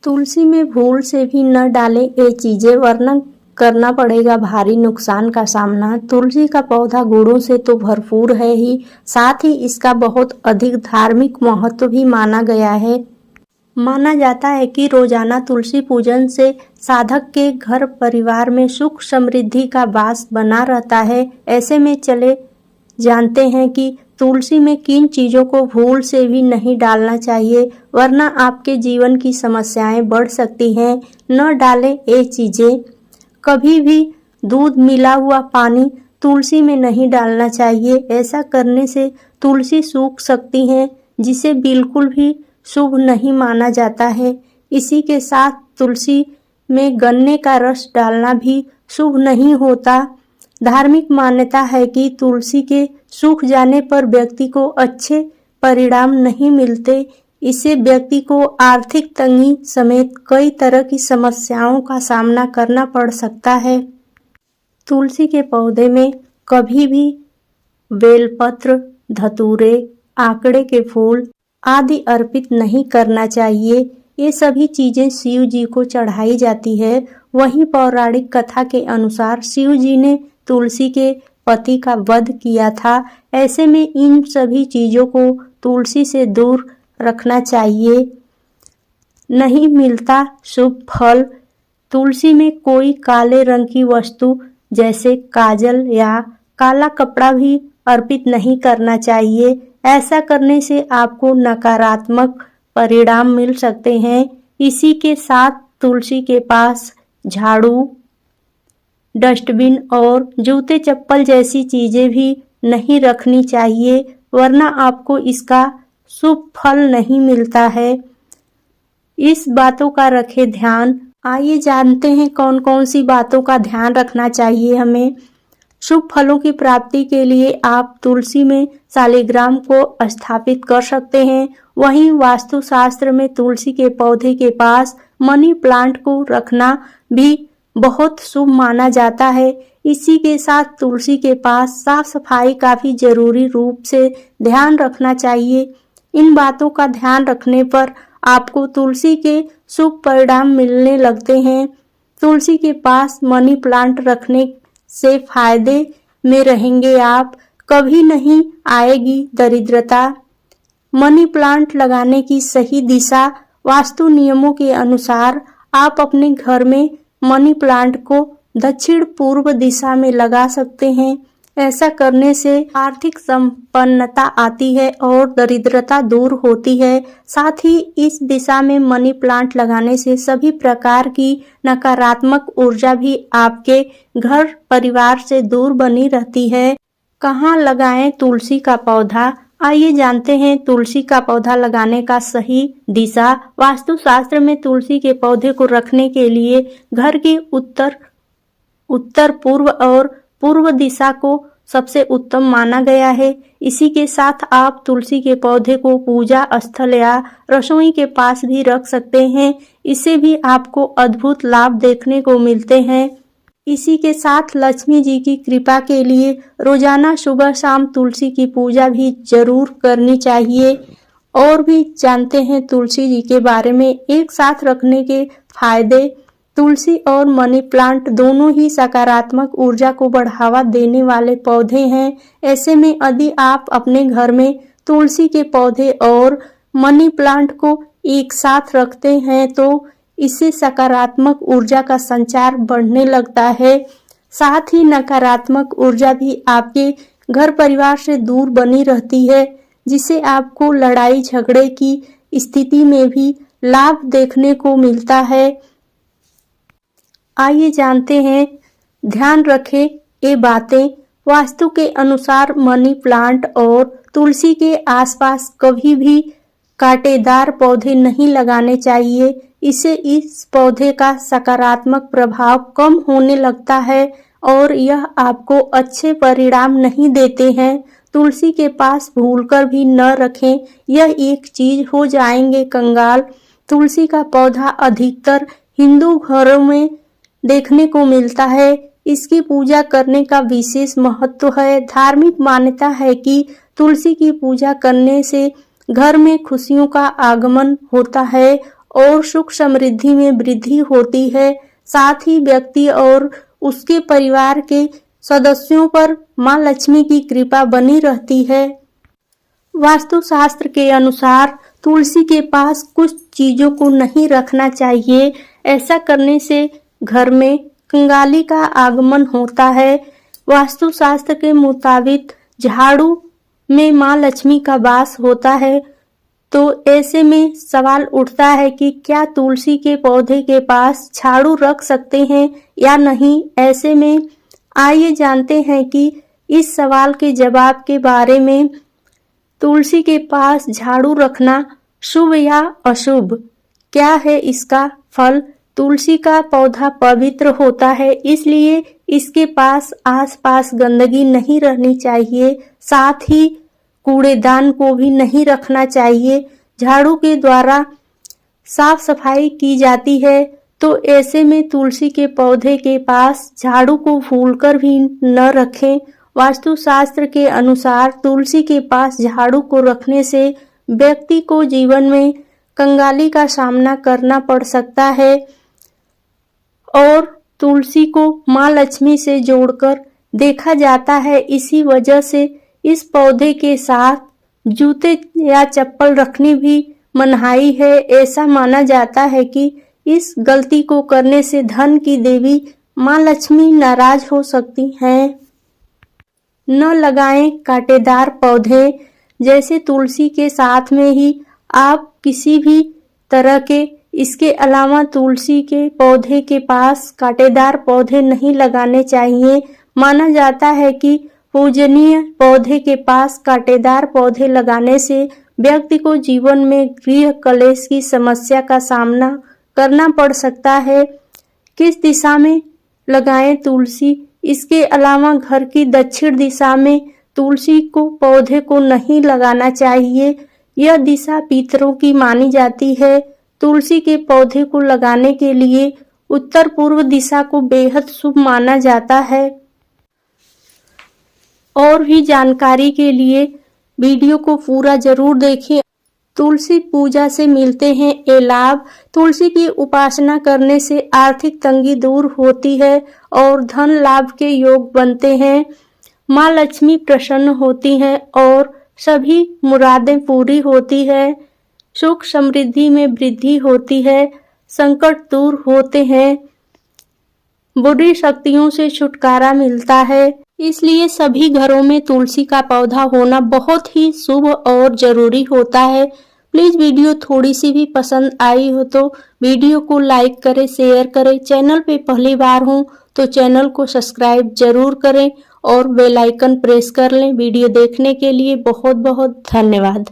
तुलसी में भूल से भी न डालें ये चीजें, वरना करना पड़ेगा भारी नुकसान का सामना। तुलसी का पौधा गुणों से तो भरपूर है ही, साथ ही इसका बहुत अधिक धार्मिक महत्व भी माना गया है। माना जाता है कि रोजाना तुलसी पूजन से साधक के घर परिवार में सुख समृद्धि का वास बना रहता है। ऐसे में चले जानते हैं कि तुलसी में किन चीजों को भूल से भी नहीं डालना चाहिए, वरना आपके जीवन की समस्याएं बढ़ सकती हैं। न डालें ये चीजें। कभी भी दूध मिला हुआ पानी तुलसी में नहीं डालना चाहिए। ऐसा करने से तुलसी सूख सकती है, जिसे बिल्कुल भी शुभ नहीं माना जाता है। इसी के साथ तुलसी में गन्ने का रस डालना भी शुभ नहीं होता। धार्मिक मान्यता है कि तुलसी के सूख जाने पर व्यक्ति को अच्छे परिणाम नहीं मिलते। इससे व्यक्ति को आर्थिक तंगी समेत कई तरह की समस्याओं का सामना करना पड़ सकता है। तुलसी के पौधे में कभी भी बेलपत्र, धतूरे, आकड़े के फूल आदि अर्पित नहीं करना चाहिए। ये सभी चीजें शिव जी को चढ़ाई जाती है। वहीं पौराणिक कथा के अनुसार शिव जी ने तुलसी के पति का वध किया था। ऐसे में इन सभी चीजों को तुलसी से दूर रखना चाहिए। नहीं मिलता शुभ फल। तुलसी में कोई काले रंग की वस्तु जैसे काजल या काला कपड़ा भी अर्पित नहीं करना चाहिए। ऐसा करने से आपको नकारात्मक परिणाम मिल सकते हैं। इसी के साथ तुलसी के पास झाड़ू, डस्टबिन और जूते चप्पल जैसी चीजें भी नहीं रखनी चाहिए, वरना आपको इसका शुभ फल नहीं मिलता है। इस बातों का रखें ध्यान। आइए जानते हैं कौन कौन सी बातों का ध्यान रखना चाहिए हमें। शुभ फलों की प्राप्ति के लिए आप तुलसी में शालिग्राम को स्थापित कर सकते हैं। वहीं वास्तुशास्त्र में तुलसी के पौधे के पास मनी प्लांट को रखना भी बहुत शुभ माना जाता है। इसी के साथ तुलसी के पास साफ सफाई का भी जरूरी रूप से ध्यान रखना चाहिए। इन बातों का ध्यान रखने पर आपको तुलसी के शुभ परिणाम मिलने लगते हैं। तुलसी के पास मनी प्लांट रखने से फायदे में रहेंगे आप, कभी नहीं आएगी दरिद्रता। मनी प्लांट लगाने की सही दिशा। वास्तु नियमों के अनुसार आप अपने घर में मनी प्लांट को दक्षिण पूर्व दिशा में लगा सकते हैं। ऐसा करने से आर्थिक संपन्नता आती है और दरिद्रता दूर होती है। साथ ही इस दिशा में मनी प्लांट लगाने से सभी प्रकार की नकारात्मक ऊर्जा भी आपके घर परिवार से दूर बनी रहती है। कहाँ लगाएं तुलसी का पौधा? आइए जानते हैं तुलसी का पौधा लगाने का सही दिशा। वास्तुशास्त्र में तुलसी के पौधे को रखने के लिए घर की उत्तर पूर्व और पूर्व दिशा को सबसे उत्तम माना गया है। इसी के साथ आप तुलसी के पौधे को पूजा स्थल या रसोई के पास भी रख सकते हैं। इससे भी आपको अद्भुत लाभ देखने को मिलते हैं। इसी के साथ लक्ष्मी जी की कृपा के लिए रोजाना सुबह शाम तुलसी की पूजा भी जरूर करनी चाहिए। और भी जानते हैं तुलसी जी के बारे में। एक साथ रखने के फायदे। तुलसी और मनी प्लांट दोनों ही सकारात्मक ऊर्जा को बढ़ावा देने वाले पौधे हैं। ऐसे में यदि आप अपने घर में तुलसी के पौधे और मनी प्लांट को एक साथ रखते हैं तो इससे सकारात्मक ऊर्जा का संचार बढ़ने लगता है। साथ ही नकारात्मक ऊर्जा भी आपके घर परिवार से दूर बनी रहती है, जिससे आपको लड़ाई झगड़े की स्थिति में भी लाभ देखने को मिलता है। आइए जानते हैं, ध्यान रखें ये बातें। वास्तु के अनुसार मनी प्लांट और तुलसी के आसपास कभी भी कांटेदार पौधे नहीं लगाने चाहिए। इससे इस पौधे का सकारात्मक प्रभाव कम होने लगता है और यह आपको अच्छे परिणाम नहीं देते हैं। तुलसी के पास भूलकर भी न रखें, यह एक चीज हो जाएंगे कंगाल। तुलसी का पौधा अधिकतर हिंदू घरों में देखने को मिलता है। इसकी पूजा करने का विशेष महत्व है। धार्मिक मान्यता है कि तुलसी की पूजा करने से घर में खुशियों का आगमन होता है और सुख समृद्धि में वृद्धि होती है। साथ ही व्यक्ति और उसके परिवार के सदस्यों पर मां लक्ष्मी की कृपा बनी रहती है। वास्तु शास्त्र के अनुसार तुलसी के पास कुछ चीजों को नहीं रखना चाहिए। ऐसा करने से घर में कंगाली का आगमन होता है। वास्तु शास्त्र के मुताबिक झाड़ू में मां लक्ष्मी का वास होता है, तो ऐसे में सवाल उठता है कि क्या तुलसी के पौधे के पास झाड़ू रख सकते हैं या नहीं। ऐसे में आइए जानते हैं कि इस सवाल के जवाब के बारे में। तुलसी के पास झाड़ू रखना शुभ या अशुभ, क्या है इसका फल। तुलसी का पौधा पवित्र होता है, इसलिए इसके पास आसपास गंदगी नहीं रहनी चाहिए। साथ ही कूड़ेदान को भी नहीं रखना चाहिए। झाड़ू के द्वारा साफ सफाई की जाती है, तो ऐसे में तुलसी के पौधे के पास झाड़ू को भूलकर भी न रखें। वास्तु शास्त्र के अनुसार तुलसी के पास झाड़ू को रखने से व्यक्ति को जीवन में कंगाली का सामना करना पड़ सकता है और तुलसी को मां लक्ष्मी से जोड़कर देखा जाता है। इसी वजह से इस पौधे के साथ जूते या चप्पल रखनी भी मनाही है। ऐसा माना जाता है कि इस गलती को करने से धन की देवी मां लक्ष्मी नाराज हो सकती हैं। न लगाएं कांटेदार पौधे, जैसे तुलसी के साथ में ही आप किसी भी तरह के इसके अलावा तुलसी के पौधे के पास कांटेदार पौधे नहीं लगाने चाहिए। माना जाता है कि पूजनीय पौधे के पास कांटेदार पौधे लगाने से व्यक्ति को जीवन में गृह कलेश की समस्या का सामना करना पड़ सकता है। किस दिशा में लगाएं तुलसी, इसके अलावा घर की दक्षिण दिशा में तुलसी को पौधे को नहीं लगाना चाहिए। यह दिशा पितरों की मानी जाती है। तुलसी के पौधे को लगाने के लिए उत्तर पूर्व दिशा को बेहद शुभ माना जाता है। और भी जानकारी के लिए वीडियो को पूरा जरूर देखें। तुलसी पूजा से मिलते हैं ये लाभ। तुलसी की उपासना करने से आर्थिक तंगी दूर होती है और धन लाभ के योग बनते हैं। मां लक्ष्मी प्रसन्न होती हैं और सभी मुरादें पूरी होती है। सुख समृद्धि में वृद्धि होती है। संकट दूर होते हैं। बुरी शक्तियों से छुटकारा मिलता है। इसलिए सभी घरों में तुलसी का पौधा होना बहुत ही शुभ और जरूरी होता है। प्लीज वीडियो थोड़ी सी भी पसंद आई हो तो वीडियो को लाइक करें, शेयर करें। चैनल पे पहली बार हो तो चैनल को सब्सक्राइब जरूर करें और बेल आइकन प्रेस कर लें। वीडियो देखने के लिए बहुत बहुत धन्यवाद।